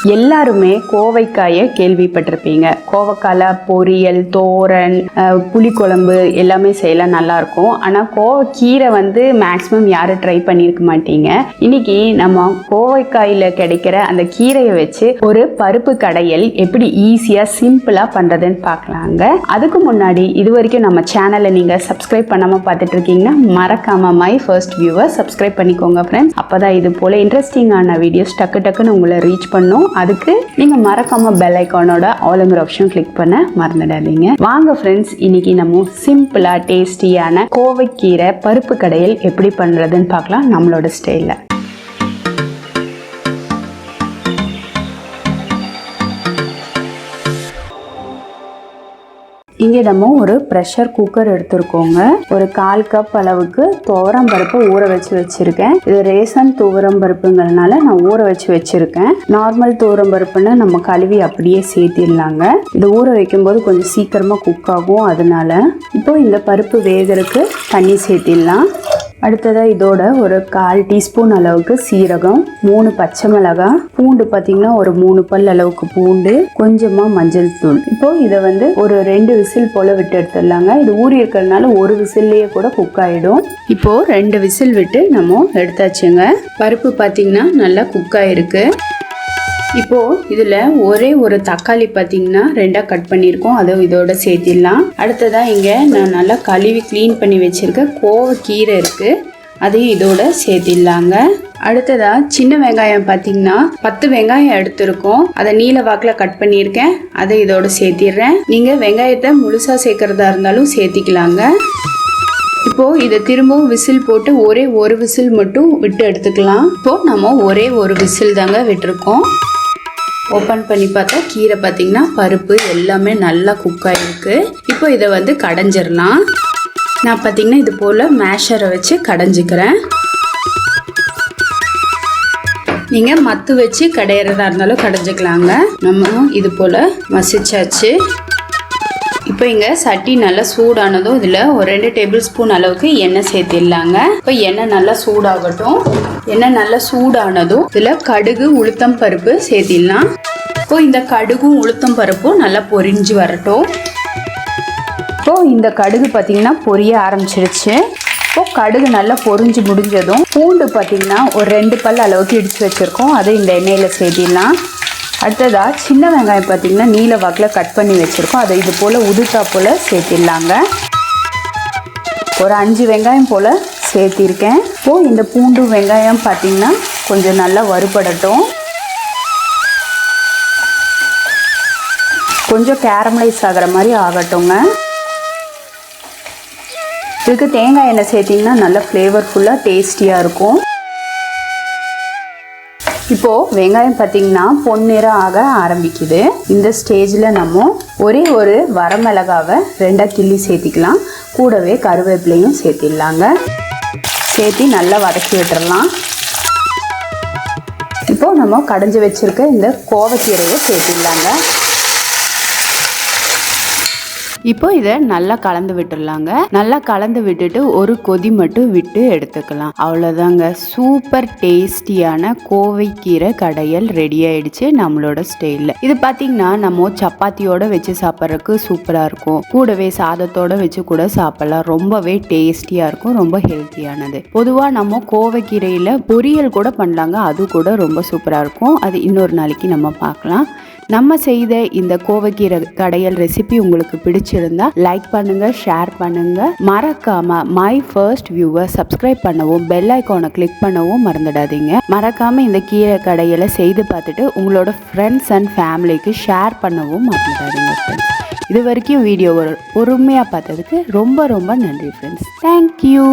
எல்லாருமே கோவைக்காயை கேள்விப்பட்டிருப்பீங்க. கோவைக்கால பொரியல், தோரன், புளிக்குழம்பு எல்லாமே செய்யலாம், நல்லாயிருக்கும். ஆனால் கோவைக்கீரை மேக்ஸிமம் யாரும் ட்ரை பண்ணியிருக்க மாட்டீங்க. இன்னைக்கு நம்ம கோவைக்காயில் கிடைக்கிற அந்த கீரையை வச்சு ஒரு பருப்பு கடையல் எப்படி ஈஸியாக சிம்பிளாக பண்ணுறதுன்னு பார்க்கலாங்க. அதுக்கு முன்னாடி இது வரைக்கும் நம்ம சேனலை நீங்கள் சப்ஸ்கிரைப் பண்ணாமல் பார்த்துட்டு இருக்கீங்கன்னா மறக்காமல் மை ஃபர்ஸ்ட் வியூவர் சப்ஸ்கிரைப் பண்ணிக்கோங்க ஃப்ரெண்ட்ஸ். அப்போ தான் இது போல் இன்ட்ரெஸ்டிங்கான வீடியோஸ் டக்குன்னு உங்களை ரீச் பண்ணும். அதுக்கு நீங்க மறக்காம பெல் ஐகானோட ஆல்ங்கிற ஆப்ஷன் கிளிக் பண்ண மறந்துடாதீங்க. வாங்க ஃப்ரெண்ட்ஸ், இன்னைக்கு நம்ம சிம்பிளா டேஸ்டியான கோவைக்கீரை பருப்பு கடையல் எப்படி பண்றதுன்னு பார்க்கலாம் நம்மளோட ஸ்டைல்ல. இங்கே நம்ம ஒரு ப்ரெஷர் குக்கர் எடுத்துருக்கோங்க. ஒரு 1/4 கப் அளவுக்கு துவரம் பருப்பு ஊற வச்சிருக்கேன். இது ரேசன் துவரம் பருப்புங்கிறதுனால நான் ஊற வச்சிருக்கேன். நார்மல் துவரம் பருப்புன்னு நம்ம கழுவி அப்படியே சேர்த்திடலாங்க. இது ஊற வைக்கும்போது கொஞ்சம் சீக்கிரமா குக் ஆகும். அதனால இப்போ இந்த பருப்பு வேகிறதுக்கு தண்ணி சேர்த்திடலாம். அடுத்ததா இதோட ஒரு 1/4 டீஸ்பூன் அளவுக்கு சீரகம், 3 பச்சை மிளகாய், பூண்டு பார்த்தீங்கன்னா ஒரு 3 பல் அளவுக்கு பூண்டு, கொஞ்சமா மஞ்சள் தூள். இப்போ இதை ஒரு 2 விசில் போல விட்டு எடுத்துடலாங்க. இது ஊறி இருக்கிறதுனால ஒரு விசில்லையே கூட குக் ஆயிடும். இப்போ 2 விசில் விட்டு நம்ம எடுத்தாச்சுங்க. பருப்பு பார்த்தீங்கன்னா நல்லா குக் ஆயிருக்கு. இப்போ இதுல ஒரே ஒரு தக்காளி பார்த்தீங்கன்னா 2ஆ கட் பண்ணியிருக்கோம், அதை இதோட சேர்த்திடலாம். அடுத்ததா இங்க நான் நல்லா கழுவி கிளீன் பண்ணி வச்சிருக்க கோவைக்கீரை இருக்கு, அதையும் இதோட சேர்த்திடலாங்க. அடுத்ததா சின்ன வெங்காயம் பார்த்தீங்கன்னா 10 வெங்காயம் எடுத்திருக்கோம், அதை நீல வாக்கில் கட் பண்ணியிருக்கேன், அதை இதோட சேர்த்திடுறேன். நீங்க வெங்காயத்தை முழுசா சேர்க்கறதா இருந்தாலும் சேர்த்திக்கலாங்க. இப்போ இதை திரும்பவும் விசில் போட்டு ஒரே ஒரு விசில் மட்டும் விட்டு எடுத்துக்கலாம். இப்போ நம்ம ஒரே ஒரு விசில் தாங்க விட்டுருக்கோம். ஓப்பன் பண்ணி பார்த்தா கீரை பார்த்தீங்கன்னா பருப்பு எல்லாமே நல்லா குக் ஆகிருக்கு. இப்போ இதை கடைஞ்சிடலாம். நான் பார்த்தீங்கன்னா இது போல் மேஷரை வச்சு கடைஞ்சிக்கிறேன். நீங்கள் மத்து வச்சு கடையிறதா இருந்தாலும் கடைஞ்சிக்கலாங்க. நம்ம இது போல் மசிச்சாச்சு. இப்போ இங்கே சட்டி நல்லா சூடானதும் இதில் ஒரு 2 டேபிள் ஸ்பூன் அளவுக்கு எண்ணெய் சேர்த்திடலாங்க. இப்போ எண்ணெய் நல்லா சூடாகட்டும். எண்ணெய் நல்லா சூடானதும் இதில் கடுகு, உளுத்தம் பருப்பு சேர்த்திடலாம். இப்போ இந்த கடுகும் உளுத்தம் பருப்பும் நல்லா பொரிஞ்சு வரட்டும். இப்போ இந்த கடுகு பார்த்தீங்கன்னா பொரிய ஆரம்பிச்சிருச்சு. இப்போ கடுகு நல்லா பொரிஞ்சு முடிஞ்சதும் பூண்டு பார்த்தீங்கன்னா ஒரு 2 பல் அளவுக்கு இடித்து வச்சுருக்கோம், அதை இந்த எண்ணெயில் சேர்த்திடலாம். அடுத்ததா சின்ன வெங்காயம் பார்த்தீங்கன்னா நீல வாக்கில் கட் பண்ணி வச்சுருக்கோம், அதை இது போல் உதுத்தா போல் சேர்த்திடலாங்க. ஒரு 5 வெங்காயம் போல் சேர்த்திருக்கேன். இப்போது இந்த பூண்டு வெங்காயம் பார்த்தீங்கன்னா கொஞ்சம் நல்லா வறுபடட்டும். கொஞ்சம் கேரமலைஸ் ஆகிற மாதிரி ஆகட்டுங்க. இதுக்கு தேங்காய் எண்ணெய் சேர்த்திங்கன்னா நல்லா ஃப்ளேவர்ஃபுல்லாக டேஸ்டியாக இருக்கும். இப்போது வெங்காயம் பார்த்தீங்கன்னா பொன்னிறம் ஆக ஆரம்பிக்குது. இந்த ஸ்டேஜில் நம்ம ஒரே ஒரு வரமிளகாவை 2ஆ கிள்ளி சேர்த்திக்கலாம். கூடவே கருவேப்பிலையும் சேர்த்திடலாங்க. சேர்த்தி நல்லா வதக்கி விட்டுறலாம். இப்போது நம்ம கடைஞ்சி வச்சுருக்க இந்த கோவைக்கீரையை சேர்த்திடலாங்க. இப்போ இதை நல்லா கலந்து விட்டுடலாங்க. நல்லா கலந்து விட்டுட்டு ஒரு கொதி மட்டும் விட்டு எடுத்துக்கலாம். அவ்வளோதாங்க, சூப்பர் டேஸ்டியான கோவைக்கீரை கடையல் ரெடி ஆயிடுச்சு நம்மளோட ஸ்டைலில். இது பார்த்தீங்கன்னா நம்ம சப்பாத்தியோட வச்சு சாப்பிட்றதுக்கு சூப்பராக இருக்கும். கூடவே சாதத்தோட வச்சு கூட சாப்பிடலாம். ரொம்பவே டேஸ்டியாக இருக்கும், ரொம்ப ஹெல்த்தியானது. பொதுவாக நம்ம கோவைக்கீரையில் பொரியல் கூட பண்ணலாங்க, அது கூட ரொம்ப சூப்பராக இருக்கும். அது இன்னொரு நாளைக்கு நம்ம பார்க்கலாம். நம்ம செய்த இந்த கோவைக்கீரை கடையல் ரெசிபி உங்களுக்கு பிடிச்சிருந்தா லைக் பண்ணுங்க, ஷேர் பண்ணுங்க. மறக்காம மை ஃபர்ஸ்ட் வியூவர் சப்ஸ்கிரைப் பண்ணவும் பெல் ஐகானை கிளிக் பண்ணவும் மறந்துடாதீங்க. மறக்காம இந்த கீரை கடையலை செய்து பார்த்துட்டு உங்களோட ஃப்ரெண்ட்ஸ் அண்ட் ஃபேமிலிக்கு ஷேர் பண்ணவும் மறந்துடாதீங்க ஃப்ரெண்ட்ஸ். இது வரைக்கும் வீடியோ பொறுமையாக பார்த்ததுக்கு ரொம்ப ரொம்ப நன்றி ஃப்ரெண்ட்ஸ். தேங்க்யூ.